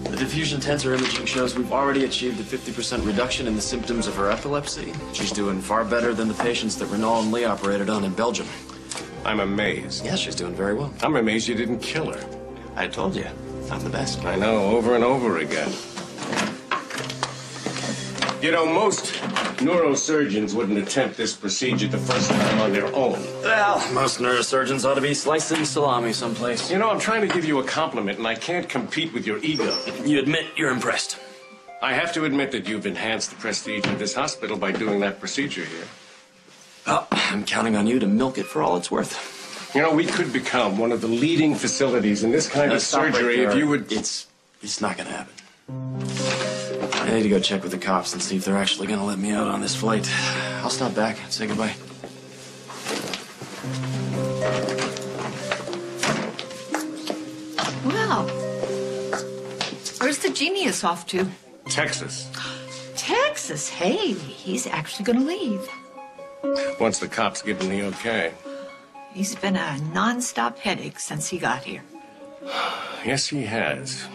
The diffusion tensor imaging shows we've already achieved a 50% reduction in the symptoms of her epilepsy. She's doing far better than the patients that Renault and Lee operated on in Belgium. I'm amazed. Yeah, she's doing very well. I'm amazed you didn't kill her. I told you, I'm the best. I know, over and over again. You know, most neurosurgeons wouldn't attempt this procedure the first time on their own. Well, most neurosurgeons ought to be slicing salami someplace. You know, I'm trying to give you a compliment, and I can't compete with your ego. You admit you're impressed. I have to admit that you've enhanced the prestige of this hospital by doing that procedure here. Well, I'm counting on you to milk it for all it's worth. You know, we could become one of the leading facilities in this kind of surgery if you would... It's not gonna happen. I need to go check with the cops and see if they're actually gonna let me out on this flight. I'll stop back and say goodbye. Well, where's the genius off to? Texas. Texas? Hey, he's actually gonna leave. Once the cops give him the okay. He's been a non-stop headache since he got here. Yes, he has.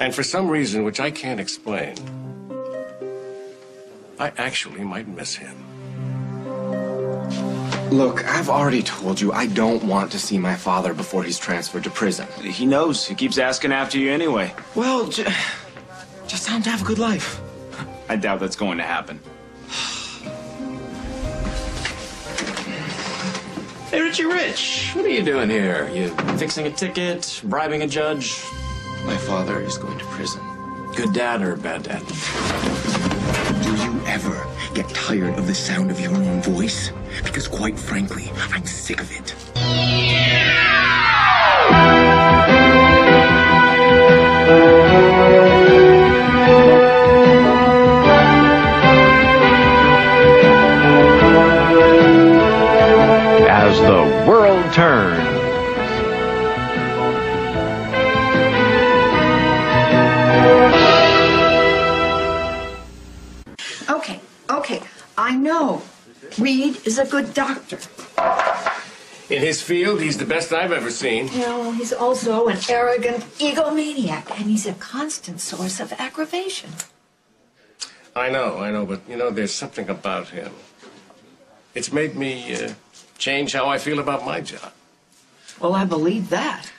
And for some reason which I can't explain, I actually might miss him. Look, I've already told you I don't want to see my father before he's transferred to prison. He knows. He keeps asking after you anyway. Well, just tell him to have a good life. I doubt that's going to happen. Hey, Richie Rich, what are you doing here? You fixing a ticket, bribing a judge? My father is going to prison. Good dad or bad dad? Do you ever get tired of the sound of your own voice? Because quite frankly, I'm sick of it. As the world turns. Okay, I know. Reed is a good doctor. In his field, he's the best I've ever seen. You know, he's also an arrogant egomaniac, and he's a constant source of aggravation. I know, but, you know, there's something about him. It's made me change how I feel about my job. Well, I believe that.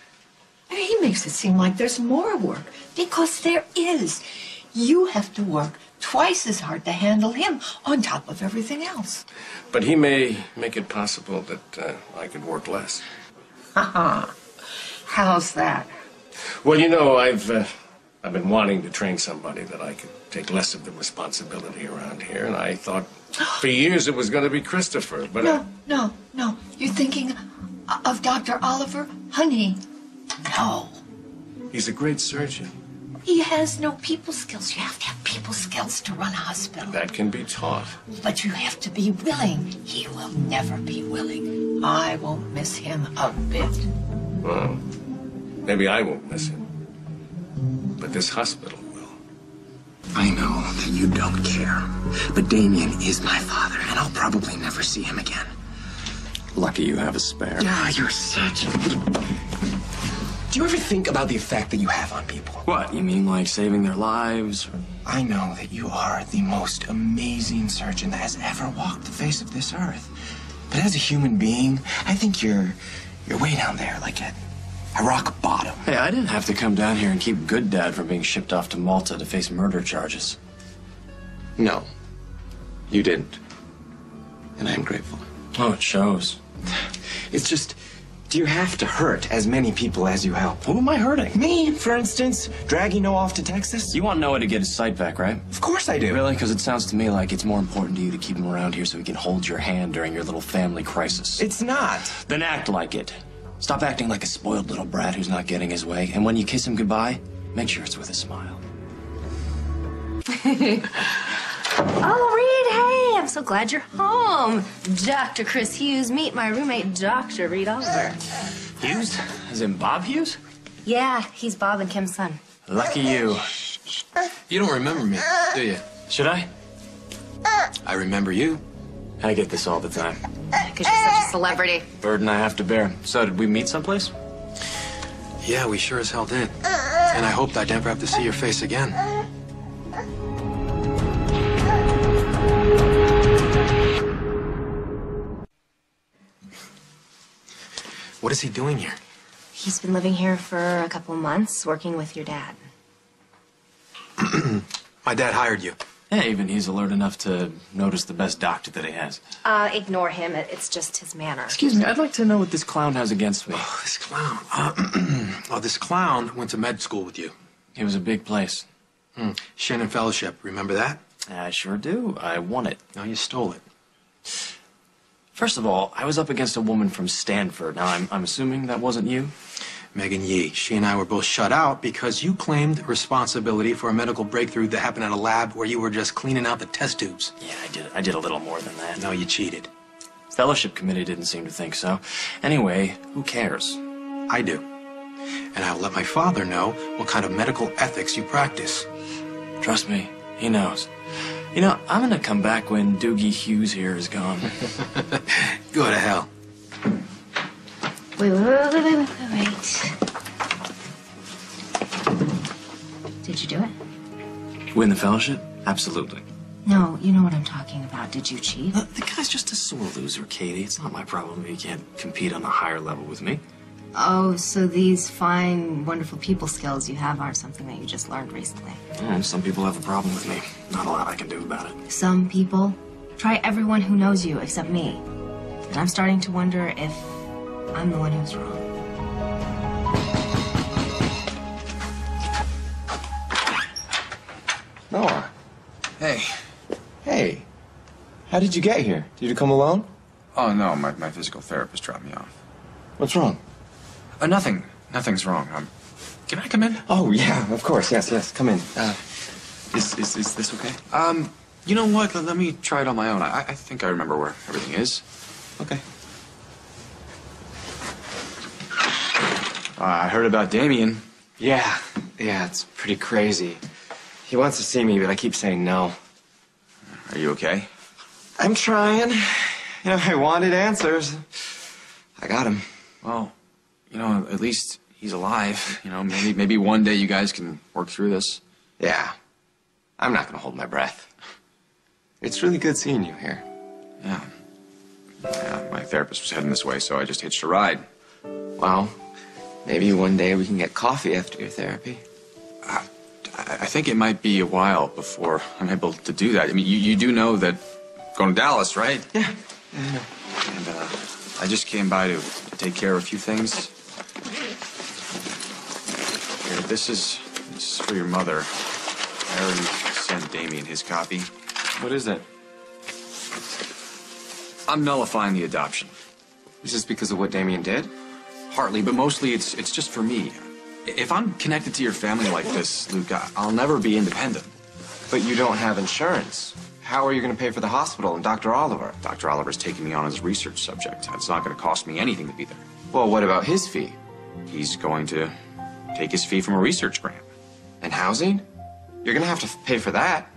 He makes it seem like there's more work, because there is. You have to work twice as hard to handle him on top of everything else. But he may make it possible that I could work less. How's that? Well, you know, I've been wanting to train somebody that I could take less of the responsibility around here, and I thought for years it was going to be Christopher, but... No. You're thinking of Dr. Oliver? Honey, no. He's a great surgeon. He has no people skills. You have to have people skills to run a hospital. That can be taught. But you have to be willing. He will never be willing. I won't miss him a bit. Well, maybe I won't miss him. But this hospital will. I know that you don't care, but Damien is my father, and I'll probably never see him again. Lucky you have a spare. Yeah, you're such a... Do you ever think about the effect that you have on people? What, you mean like saving their lives? I know that you are the most amazing surgeon that has ever walked the face of this earth. But as a human being, I think you're way down there, like at rock bottom. Hey, I didn't have to come down here and keep Good Dad from being shipped off to Malta to face murder charges. No, you didn't. And I'm grateful. Oh, it shows. It's just, do you have to hurt as many people as you help? Who am I hurting? Me, for instance, dragging Noah off to Texas. You want Noah to get his sight back, right? Of course I do. Really? Because it sounds to me like it's more important to you to keep him around here so he can hold your hand during your little family crisis. It's not. Then act like it. Stop acting like a spoiled little brat who's not getting his way. And when you kiss him goodbye, make sure it's with a smile. Oh, Reed, hey, I'm so glad you're home. Dr. Chris Hughes, meet my roommate, Dr. Reed Oliver. Hughes? As in Bob Hughes? Yeah, he's Bob and Kim's son. Lucky you. You don't remember me, do you? Should I? I remember you. I get this all the time. Because you're such a celebrity. Burden I have to bear. So, did we meet someplace? Yeah, we sure as hell did. And I hoped I'd never have to see your face again. What is he doing here? He's been living here for a couple months, working with your dad. My dad hired you. Yeah, even he's alert enough to notice the best doctor that he has. Ignore him. It's just his manner. Excuse me, I'd like to know what this clown has against me. Oh, this clown. Oh, this clown went to med school with you. It was a big place. Shannon Fellowship, remember that? I sure do. I won it. No, you stole it. First of all, I was up against a woman from Stanford. Now, I'm assuming that wasn't you? Megan Yee. She and I were both shut out because you claimed responsibility for a medical breakthrough that happened at a lab where you were just cleaning out the test tubes. Yeah, I did a little more than that. No, you cheated. Fellowship committee didn't seem to think so. Anyway, who cares? I do. And I'll let my father know what kind of medical ethics you practice. Trust me, he knows. You know, I'm gonna come back when Doogie Hughes here is gone. Go to hell. Wait. Did you do it? Win the fellowship? Absolutely. No, you know what I'm talking about. Did you cheat? The guy's just a sore loser, Katie. It's not my problem if he can't compete on a higher level with me. Oh, so these fine, wonderful people skills you have aren't something that you just learned recently. Some people have a problem with me. Not a lot I can do about it. Some people? Try everyone who knows you except me. And I'm starting to wonder if I'm the one who's wrong. Noah. Hey. Hey. How did you get here? Did you come alone? Oh, no, my physical therapist dropped me off. What's wrong? Nothing. Nothing's wrong. Can I come in? Oh, yeah, of course. Yes. Come in. Is this okay? You know what? Let me try it on my own. I think I remember where everything is. Okay. I heard about Damien. Yeah, it's pretty crazy. He wants to see me, but I keep saying no. Are you okay? I'm trying. You know, I wanted answers. I got him. Well, you know, at least he's alive. You know, maybe one day you guys can work through this. Yeah. I'm not gonna hold my breath. It's really good seeing you here. Yeah, my therapist was heading this way, so I just hitched a ride. Well, maybe one day we can get coffee after your therapy. I think it might be a while before I'm able to do that. I mean, you do know that going to Dallas, right? Yeah, I know. And I just came by to take care of a few things. Here, this is for your mother. I already sent Damien his copy. What is it? I'm nullifying the adoption. Is this because of what Damien did? Partly, but mostly it's just for me. If I'm connected to your family like this, Luke, I'll never be independent. But you don't have insurance. How are you going to pay for the hospital and Dr. Oliver? Dr. Oliver's taking me on as a research subject. It's not going to cost me anything to be there. Well, what about his fee? He's going to take his fee from a research grant. And housing? You're going to have to pay for that.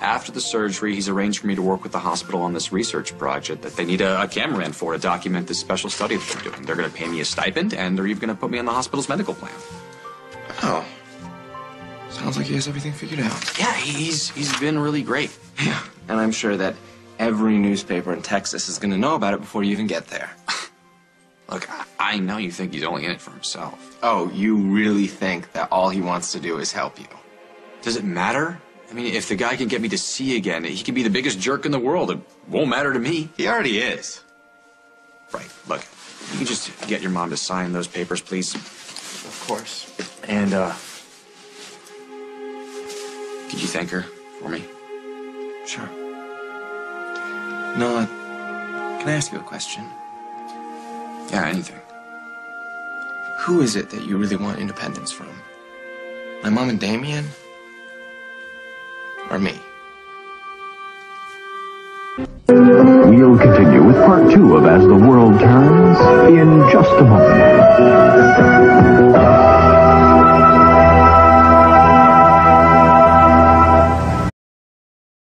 After the surgery, he's arranged for me to work with the hospital on this research project that they need a cameraman for to document this special study that they're doing. They're going to pay me a stipend, and they're even going to put me on the hospital's medical plan. Oh. Sounds like he has everything figured out. Yeah, he's been really great. Yeah, and I'm sure that every newspaper in Texas is going to know about it before you even get there. Look, I know you think he's only in it for himself. Oh, you really think that all he wants to do is help you? Does it matter? I mean, if the guy can get me to see again, he can be the biggest jerk in the world. It won't matter to me. He already is. Right. Look, you can just get your mom to sign those papers, please. Of course. And, could you thank her for me? Sure. Noah, can I ask you a question? Yeah, anything. Who is it that you really want independence from? My mom and Damien? Or me? We'll continue with part 2 of As the World Turns in just a moment.